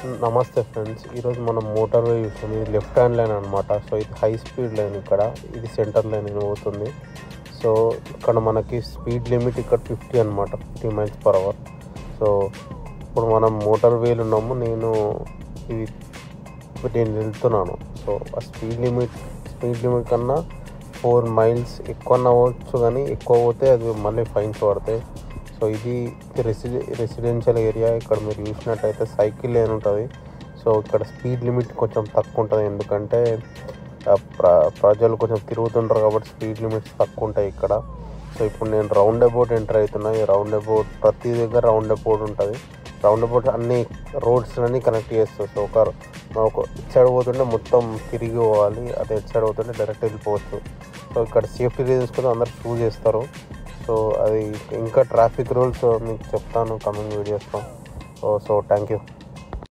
నమస్తే ఫ్రెండ్స్, ఈరోజు మనం మోటార్ వే చూసాం. ఇది లెఫ్ట్ హ్యాండ్ లైన్ అనమాట. సో ఇది హై స్పీడ్ లైన్, ఇక్కడ ఇది సెంటర్ లైన్ పోతుంది. సో ఇక్కడ మనకి స్పీడ్ లిమిట్ ఇక్కడ 50 అనమాట, 50 మైల్స్ పర్ అవర్. సో ఇప్పుడు మనం మోటార్ వేలు ఉన్నాము, నేను వెళ్తున్నాను. సో ఆ స్పీడ్ లిమిట్ కన్నా 4 మైల్స్ ఎక్కువ అవ్వచ్చు, కానీ ఎక్కువ పోతే అది మళ్ళీ ఫైన్స్ పడతాయి. సో ఇది రెసిడెన్షియల్ ఏరియా. ఇక్కడ మీరు చూసినట్టయితే సైకిల్ లేన్ ఉంటుంది. సో ఇక్కడ స్పీడ్ లిమిట్ కొంచెం తక్కువ ఉంటుంది, ఎందుకంటే ప్రజలు కొంచెం తిరుగుతుంటారు కాబట్టి స్పీడ్ లిమిట్స్ తక్కువ ఉంటాయి ఇక్కడ. సో ఇప్పుడు నేను రౌండ్ అబౌట్ ఎంటర్ అవుతున్నా. ఈ రౌండ్ అబౌట్ ప్రతి దగ్గర రౌండ్ అబౌట్ ఉంటుంది. రౌండ్ అబౌట్ అన్ని రోడ్స్ అన్నీ కనెక్ట్ చేస్తుంది. సో ఒక ఇటు సైడ్ పోతుంటే మొత్తం తిరిగి పోవాలి, అదే ఇటు సైడ్ పోతుంటే డైరెక్ట్ వెళ్ళిపోవచ్చు. సో ఇక్కడ సేఫ్టీ రీజన్స్ కోసం అందరు చూస్ చేస్తారు. సో అది ఇంకా ట్రాఫిక్ రూల్స్ మీకు చెప్తాను కమింగ్ వీడియోస్లో. So thank you.